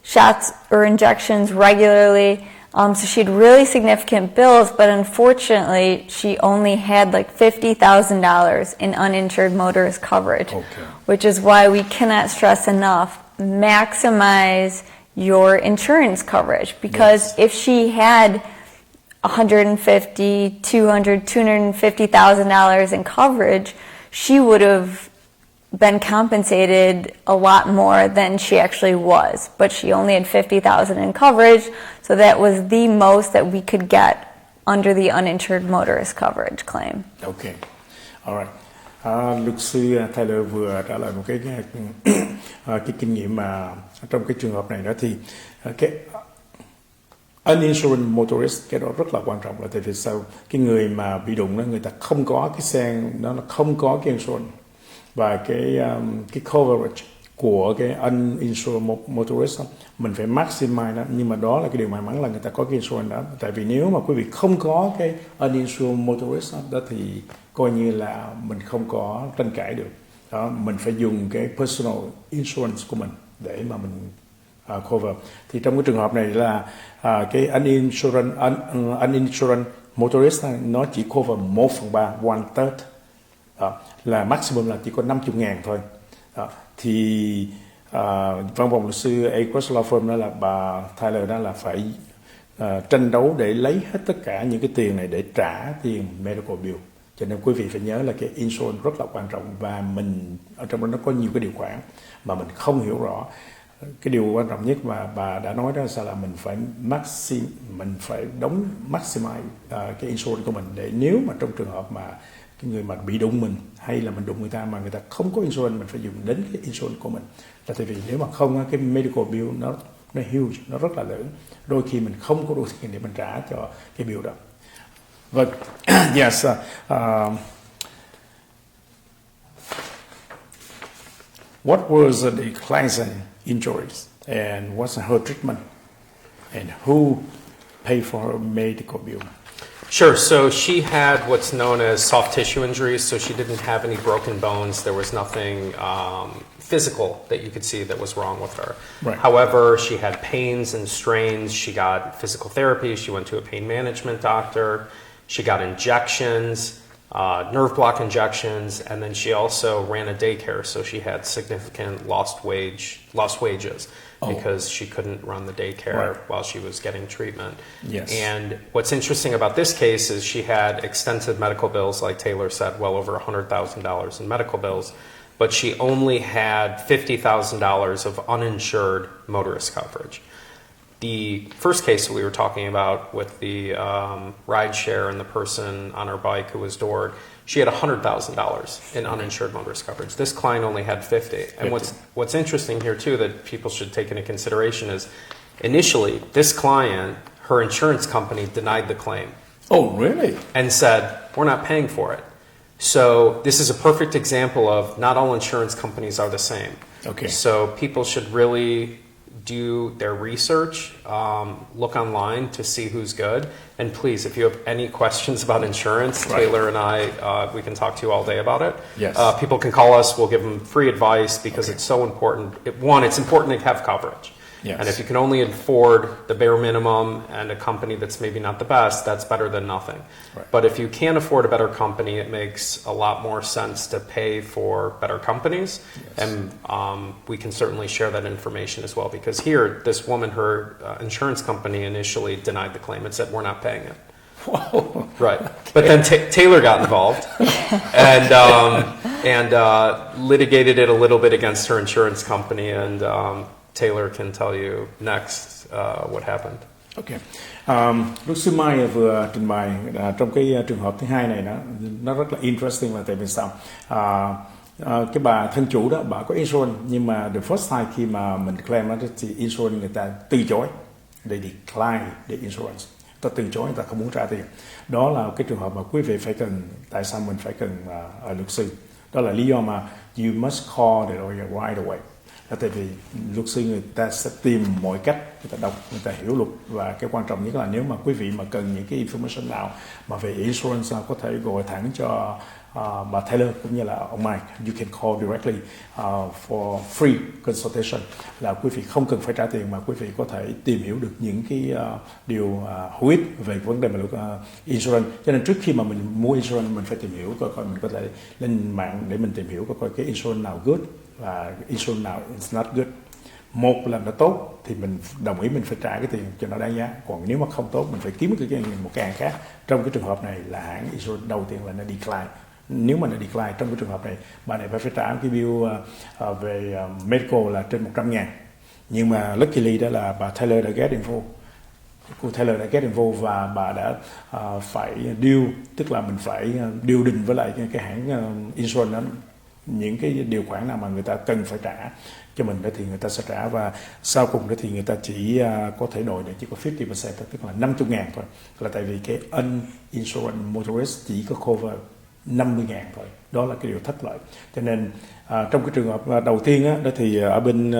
shots or injections regularly. So she had really significant bills, but unfortunately, she only had like $50,000 in uninsured motorist coverage, which is why we cannot stress enough, maximize your insurance coverage. Because if she had $150,000, $200,000, $250,000 in coverage, she would have been compensated a lot more than she actually was, but she only had $50,000 in coverage, so that was the most that we could get under the uninsured motorist coverage claim.
Okay, alright. Luật sư Tyler vừa trả lời một cái kinh nghiệm mà trong cái trường hợp này đó thì cái uninsured motorist, cái đó rất là quan trọng là tại vì sao cái người mà bị đụng đó, người ta không có cái xe, nó không có cái insurance và cái coverage của cái uninsured motorist đó, mình phải maximize nó, nhưng mà đó là cái điều may mắn là người ta có cái insurance đó. Tại vì nếu mà quý vị không có cái uninsured motorist đó thì coi như là mình không có tranh cãi được đó, mình phải dùng cái personal insurance của mình để mà mình cover. Thì trong cái trường hợp này là cái uninsured motorist nó chỉ cover 1/3, 1/3. Là maximum là chỉ có 50.000 thôi. Thì văn phòng luật sư Agruss Law Firm đó là bà Tyler đó là phải tranh đấu để lấy hết tất cả những cái tiền này để trả tiền medical bill. Cho nên quý vị phải nhớ là cái insurance rất là quan trọng, và mình ở trong đó nó có nhiều cái điều khoản mà mình không hiểu rõ. Cái điều quan trọng nhất mà bà đã nói đó là sao, là mình phải đóng maximize cái insurance của mình, để nếu mà trong trường hợp mà cái người mà bị đụng mình hay là mình đụng người ta mà người ta không có insurance, mình phải dùng đến cái insurance của mình. Là tại vì nếu mà không, cái medical bill nó huge, nó rất là lớn, đôi khi mình không có đủ tiền để mình trả cho cái bill đó. But yes, what was the client's injuries and what's her treatment and who paid for her medical bill?
Sure. So she had what's known as soft tissue injuries. So she didn't have any broken bones. There was nothing physical that you could see that was wrong with her.
Right.
However, she had pains and strains. She got physical therapy. She went to a pain management doctor. She got injections, nerve block injections, and then she also ran a daycare. So she had significant lost wages. Because she couldn't run the daycare while she was getting treatment.
Yes.
And what's interesting about this case is she had extensive medical bills, like Taylor said, well over $100,000 in medical bills, but she only had $50,000 of uninsured motorist coverage. The first case that we were talking about with the rideshare and the person on her bike who was doored, she had $100,000 in uninsured motorist coverage. This client only had $50,000. And what's interesting here too that people should take into consideration is initially this client, her insurance company denied the claim.
Oh, really?
And said, we're not paying for it. So this is a perfect example of not all insurance companies are the same.
Okay.
So people should really do their research, look online to see who's good. And please, if you have any questions about insurance, Taylor and I, we can talk to you all day about it.
Yes.
People can call us. We'll give them free advice because it's so important. It's important to have coverage.
Yes.
And if you can only afford the bare minimum and a company that's maybe not the best, that's better than nothing.
Right.
But if you can afford a better company, it makes a lot more sense to pay for better companies.
Yes.
And we can certainly share that information as well. Because here, this woman, her insurance company initially denied the claim and said, we're not paying it.
Whoa.
Right. But then Taylor got involved and litigated it a little bit against her insurance company. And Taylor can tell you next what happened.
Ok. Luật sư Mai vừa trình bày trong cái trường hợp thứ hai này nó rất là interesting là tại vì sao? Cái bà thân chủ đó, bà có insurance nhưng mà the first time khi mà mình claim đó thì insurance người ta từ chối, they decline the insurance, ta từ chối, người ta không muốn trả tiền. Đó là cái trường hợp mà quý vị phải cần, tại sao mình phải cần luật sư? Đó là lý do mà you must call the lawyer right away. Là tại vì luật sư người ta sẽ tìm mọi cách, người ta đọc, người ta hiểu luật, và cái quan trọng nhất là nếu mà quý vị mà cần những cái information nào mà về insurance có thể gọi thẳng cho bà Taylor cũng như là ông Mike. You can call directly for free consultation, là quý vị không cần phải trả tiền mà quý vị có thể tìm hiểu được những cái điều hữu ích về vấn đề mà luật insurance. Cho nên trước khi mà mình mua insurance mình phải tìm hiểu coi mình có thể lên mạng để mình tìm hiểu coi cái insurance nào good và insurance nào is not good. Một là nó tốt thì mình đồng ý mình phải trả cái tiền cho nó đáng giá, còn nếu mà không tốt mình phải kiếm một cái hãng khác. Trong cái trường hợp này là hãng insurance đầu tiên là nó decline. Nếu mà nó decline trong cái trường hợp này, bà này phải trả cái bill về medical là trên 100.000. Nhưng mà luckily đó là bà Taylor đã get involved. Cô Taylor đã get involved và bà đã phải deal, tức là mình phải deal định với lại cái hãng insurance đó, những cái điều khoản nào mà người ta cần phải trả cho mình đó thì người ta sẽ trả, và sau cùng đó thì người ta chỉ có thể đổi được chỉ có 50%, tức là 50.000 thôi. Là tại vì cái Uninsured Motorist chỉ có cover 50.000 thôi. Đó là cái điều thất lợi. Cho nên trong cái trường hợp đầu tiên đó thì ở bên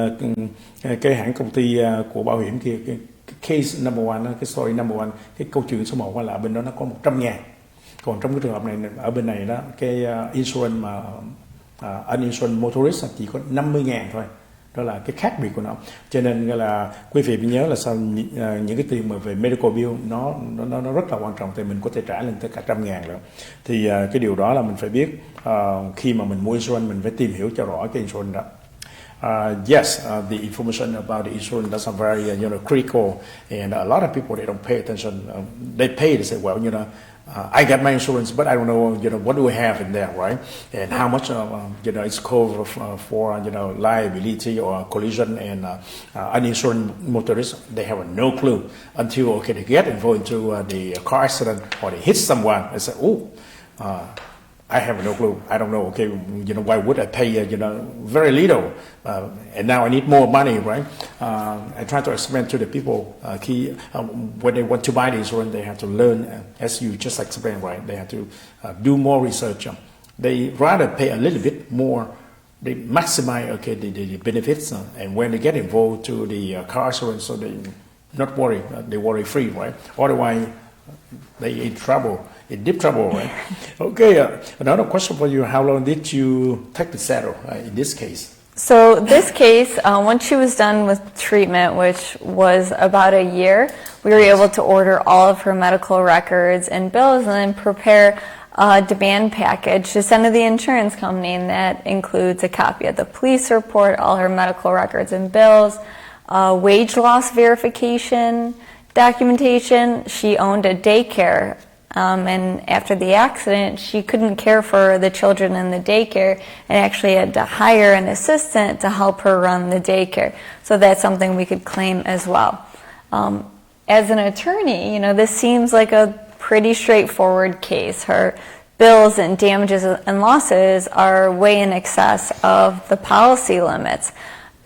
cái hãng công ty của bảo hiểm kia, cái case number one, cái story number one, cái câu chuyện số 1 là ở bên đó nó có 100.000. Còn trong cái trường hợp này ở bên này đó, cái insurance mà Uninsured Motorist chỉ có 50.000 thôi. Đó là cái khác biệt của nó. Cho nên là quý vị phải nhớ là sao những cái tiền mà về medical bill nó rất là quan trọng, thì mình có thể trả lên tới cả 100.000 nữa. Thì cái điều đó là mình phải biết khi mà mình mua insurance mình phải tìm hiểu cho rõ cái insurance đó. Yes, the information about the insurance that's very critical, and a lot of people they don't pay attention. They pay, they say, well, I got my insurance, but I don't know, what do I have in there, right? And how much, it's covered for, liability or collision, and uninsured motorists, they have no clue until, they get involved into the car accident or they hit someone. They say, I have no clue. I don't know. Okay, why would I pay? Very little, and now I need more money, right? I try to explain to the people when they want to buy the insurance, they have to learn, as you just explained, right? They have to do more research. They rather pay a little bit more. They maximize the benefits, and when they get involved to the car insurance, so they not worry. They worry free, right? Otherwise, they in trouble. In deep trouble, right? Okay, another question for you. How long did you take to settle in this case?
So this case, once she was done with treatment, which was about a year, we were able to order all of her medical records and bills and then prepare a demand package to send to the insurance company, and that includes a copy of the police report, all her medical records and bills, wage loss verification, documentation. She owned a daycare. And after the accident, she couldn't care for the children in the daycare and actually had to hire an assistant to help her run the daycare. So that's something we could claim as well. As an attorney, this seems like a pretty straightforward case. Her bills and damages and losses are way in excess of the policy limits.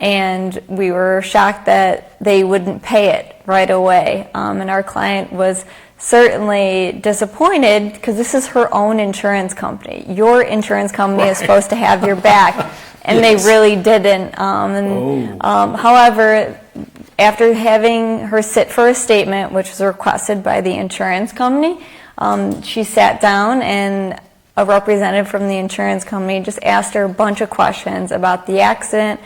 And we were shocked that they wouldn't pay it right away. And our client was certainly disappointed because this is her own insurance company. Your insurance company is supposed to have your back, and yes. They really didn't. However, after having her sit for a statement, which was requested by the insurance company, she sat down, and a representative from the insurance company just asked her a bunch of questions about the accident,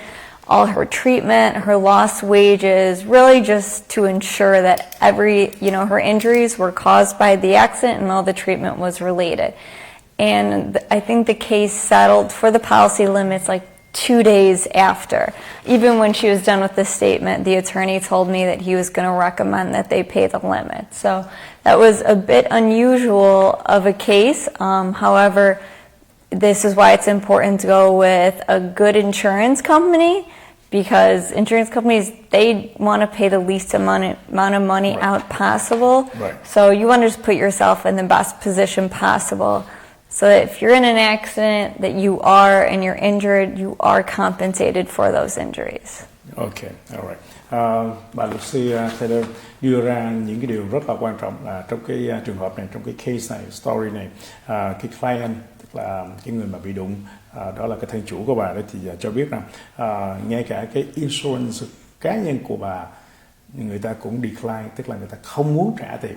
all her treatment, her lost wages, really just to ensure that her injuries were caused by the accident and all the treatment was related. And I think the case settled for the policy limits like 2 days after. Even when she was done with the statement, the attorney told me that he was going to recommend that they pay the limit. So that was a bit unusual of a case. However, this is why it's important to go with a good insurance company, because insurance companies, they want to pay the least amount of money out possible.
Right.
So you want to just put yourself in the best position possible, so that if you're in an accident that you are and you're injured, you are compensated for those injuries.
Okay, alright. Bà luật sư Taylor đưa ra những cái điều rất là quan trọng là trong cái trường hợp này, trong cái case này, story này, cái client, tức là cái người mà bị đụng, đó là cái thân chủ của bà đó, thì cho biết rằng ngay cả cái insurance cá nhân của bà, người ta cũng decline, tức là người ta không muốn trả tiền.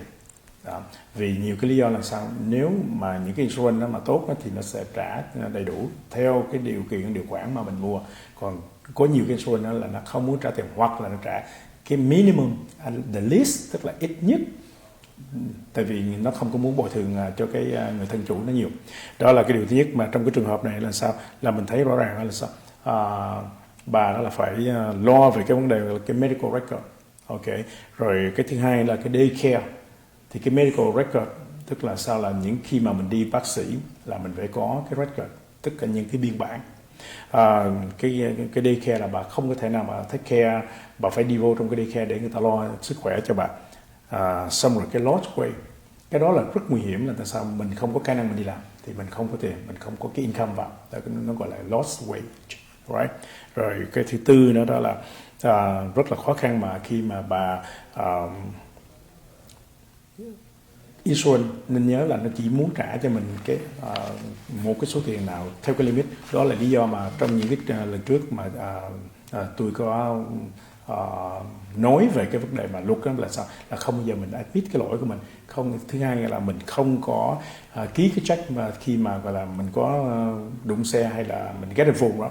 Đó. Vì nhiều cái lý do là sao? Nếu mà những cái insurance đó mà tốt đó, thì nó sẽ trả đầy đủ theo cái điều kiện, điều khoản mà mình mua. Còn có nhiều cái insurance đó là nó không muốn trả tiền, hoặc là nó trả cái minimum, the least, tức là ít nhất, tại vì nó không có muốn bồi thường cho cái người thân chủ nó nhiều. Đó là cái điều thứ nhất. Mà trong cái trường hợp này là sao? Là mình thấy rõ ràng là sao? Bà đó là phải lo về cái vấn đề là cái medical record. Ok. Rồi cái thứ hai là cái daycare. Thì cái medical record tức là sao, là những khi mà mình đi bác sĩ là mình phải có cái record, tất cả những cái biên bản. Cái daycare là bà không có thể nào mà take care, bà phải đi vô trong cái daycare để người ta lo sức khỏe cho bà. Xong rồi cái lost way, cái đó là rất nguy hiểm. Là tại sao? Mình không có khả năng mình đi làm thì mình không có tiền, mình không có cái income vào, nó gọi là lost wage, right? Rồi cái thứ tư nữa đó là rất là khó khăn mà khi mà bà insurance nên nhớ là nó chỉ muốn trả cho mình cái một cái số tiền nào theo cái limit. Đó là lý do mà trong những cái lần trước mà tôi có nói về cái vấn đề mà luật đó là sao, là không bao giờ mình admit cái lỗi của mình. Không, thứ hai là mình không có ký cái check mà khi mà gọi là mình có đụng xe hay là mình get involved đó.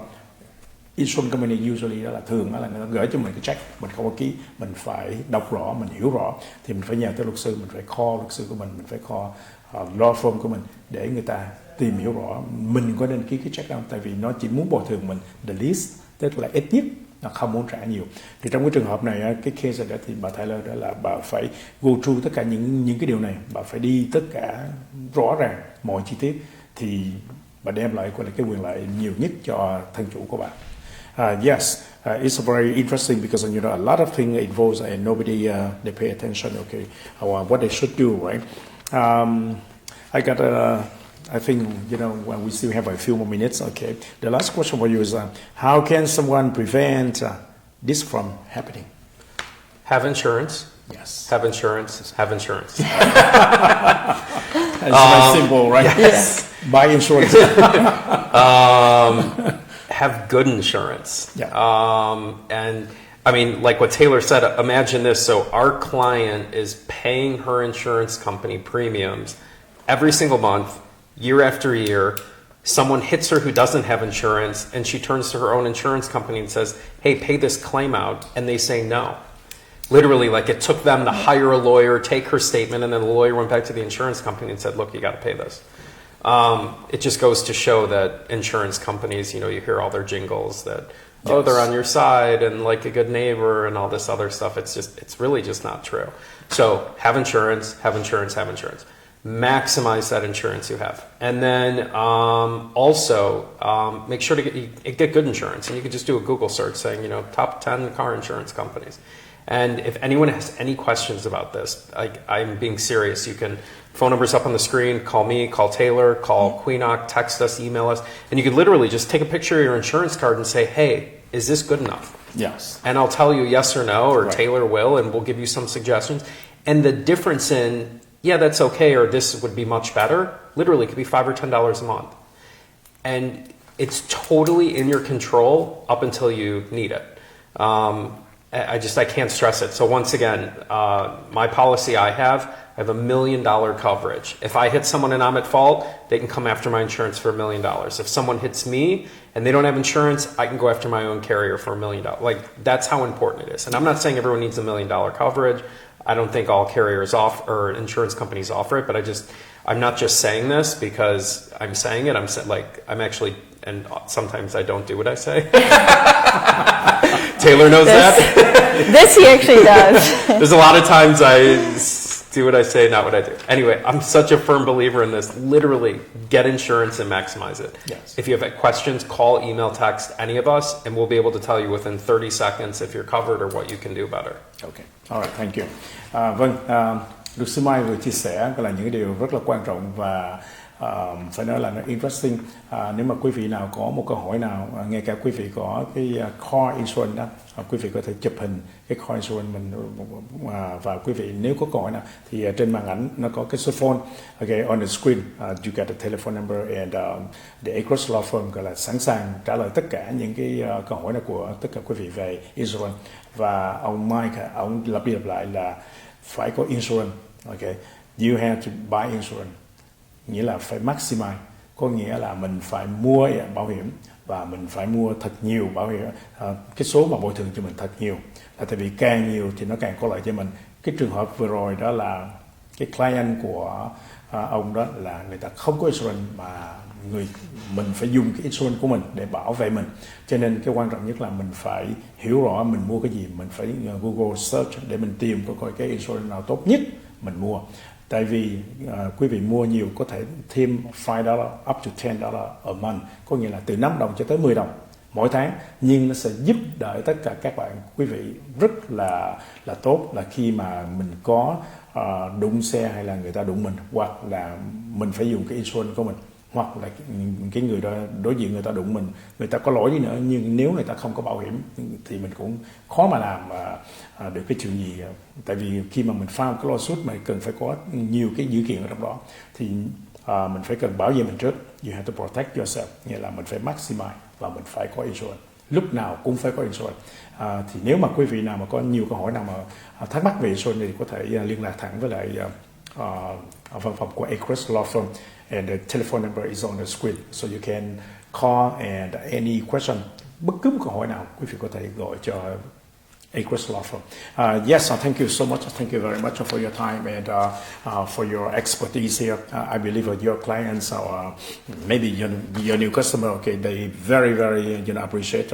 Insurance company usually đó là thường đó là người ta gửi cho mình cái check, mình không có ký, mình phải đọc rõ, mình hiểu rõ, thì mình phải nhờ tới luật sư, mình phải call luật sư của mình phải call law firm của mình để người ta tìm hiểu rõ mình có nên ký cái check không. Tại vì nó chỉ muốn bồi thường mình the least, tức là ít nhất, nó không muốn trả nhiều. Thì trong cái trường hợp này, cái case này thì bà Taylor đó là bà phải go through tất cả những cái điều này, bà phải đi tất cả rõ ràng mọi chi tiết, thì bà đem lại gọi là cái quyền lợi nhiều nhất cho thân chủ của bà. Yes, it's very interesting because a lot of things involved and nobody they pay attention. Okay, what they should do, right? I got I think we still have a few more minutes. Okay, the last question for you is how can someone prevent this from happening?
Have insurance.
Yes.
Have insurance. Have insurance.
It's very simple, right?
Yes.
Buy insurance.
Have good insurance.
Yeah.
And I mean, like what Taylor said, imagine this. So our client is paying her insurance company premiums every single month, year after year. Someone hits her who doesn't have insurance, and she turns to her own insurance company and says, hey, pay this claim out. And they say no. Literally, like it took them to hire a lawyer, take her statement, and then the lawyer went back to the insurance company and said, look, you got to pay this. It just goes to show that insurance companies, you hear all their jingles that, oh, they're on your side and like a good neighbor and all this other stuff. It's really just not true. So have insurance, have insurance, have insurance. Maximize that insurance you have. And then also make sure to get good insurance. And you can just do a Google search saying, top 10 car insurance companies. And if anyone has any questions about this, I'm being serious. You can, phone numbers up on the screen, call me, call Taylor, call Queenock, text us, email us. And you could literally just take a picture of your insurance card and say, hey, is this good enough?
Yes.
And I'll tell you yes or no, or
right.
Taylor will, and we'll give you some suggestions. And the difference in, yeah, that's okay, or this would be much better, literally could be $5 or $10 a month. And it's totally in your control up until you need it. I can't stress it. So once again, my policy I have $1 million coverage. If I hit someone and I'm at fault, they can come after my insurance for $1 million. If someone hits me and they don't have insurance, I can go after my own carrier for $1 million. Like, that's how important it is. And I'm not saying everyone needs $1 million coverage. I don't think all carriers or insurance companies offer it, but I'm not just saying this because I'm saying it. I'm actually, and sometimes I don't do what I say. Taylor knows that.
This he actually does.
There's a lot of times Do what I say, not what I do. Anyway, I'm such a firm believer in this. Literally, get insurance and maximize it.
Yes.
If you have questions, call, email, text any of us, and we'll be able to tell you within 30 seconds if you're covered or what you can do better.
Okay. All right. Thank you. Luật sư Mai vừa chia sẻ là những điều rất là quan trọng và phải nói là nó interesting. Nếu mà quý vị nào có một câu hỏi nào, ngay cả quý vị có cái car insurance đó, quý vị có thể chụp hình cái car insurance mình, và quý vị nếu có câu hỏi nào thì trên màn ảnh nó có cái số phone. Okay, on the screen you get the telephone number and the Agruss law firm gọi là sẵn sàng trả lời tất cả những cái câu hỏi nào của tất cả quý vị về insurance. Và ông Mike ông lặp đi lặp lại là phải có insurance. Okay, you have to buy insurance, nghĩa là phải maximize, có nghĩa là mình phải mua bảo hiểm và mình phải mua thật nhiều bảo hiểm, cái số mà bồi thường cho mình thật nhiều, là tại vì càng nhiều thì nó càng có lợi cho mình. Cái trường hợp vừa rồi đó là cái client của ông đó là người ta không có insurance mà mình phải dùng cái insurance của mình để bảo vệ mình, cho nên cái quan trọng nhất là mình phải hiểu rõ mình mua cái gì, mình phải Google search để mình tìm coi cái insurance nào tốt nhất mình mua. Tại vì quý vị mua nhiều có thể thêm $5 up to $10 a month, có nghĩa là từ 5 đồng cho tới 10 đồng mỗi tháng, nhưng nó sẽ giúp đỡ tất cả các bạn quý vị rất là tốt, là khi mà mình có đụng xe hay là người ta đụng mình, hoặc là mình phải dùng cái insurance của mình, hoặc là cái người đó đối diện người ta đụng mình, người ta có lỗi đi nữa, nhưng nếu người ta không có bảo hiểm thì mình cũng khó mà làm được cái chuyện gì. Tại vì khi mà mình file cái lawsuit mà cần phải có nhiều cái dữ kiện ở trong đó thì mình phải cần bảo vệ mình trước. You have to protect yourself, nghĩa là mình phải maximize và mình phải có insurance, lúc nào cũng phải có insurance. Thì nếu mà quý vị nào mà có nhiều câu hỏi nào mà thắc mắc về insurance thì có thể liên lạc thẳng với lại văn phòng của Agruss Law Firm, and the telephone number is on the screen, so you can call, and any question, bất cứ một câu hỏi nào quý vị có thể gọi cho Agruss Law Firm. Yes, thank you so much. Thank you very much for your time and for your expertise here. I believe your clients or maybe your new customer, okay, they very, very appreciate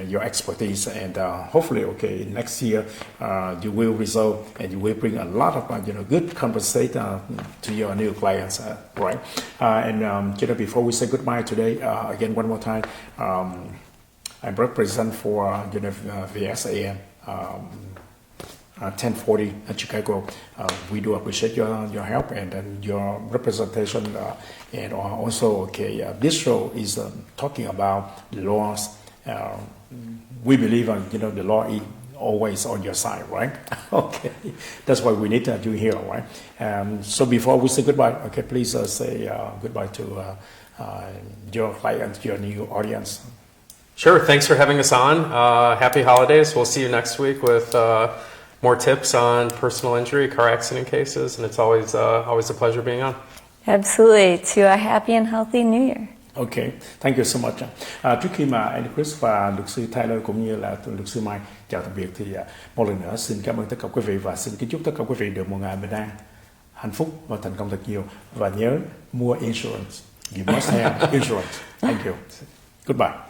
your expertise, and hopefully, okay, next year you will resolve and you will bring a lot of good conversation to your new clients, right? And before we say goodbye today, again one more time. I represent for Vsam 1040 Chicago. We do appreciate your help and your representation, and also this show is talking about the laws. We believe the law is always on your side, right? Okay, that's why we need to do here, right? So before we say goodbye, okay, please say goodbye to your clients, your new audience.
Sure. Thanks for having us on. Happy holidays. We'll see you next week with more tips on personal injury, car accident cases, and it's always a pleasure being on.
Absolutely. To a happy and healthy New Year.
Okay, thank you so much. Trước khi mà anh Chris và luật sư Tyler cũng như là luật sư Mike chào tạm biệt thì một lần nữa xin cảm ơn tất cả quý vị và xin kính chúc tất cả quý vị được một ngày bình an, hạnh phúc và thành công thật nhiều. Và nhớ mua insurance. You must have insurance. Thank you. Goodbye.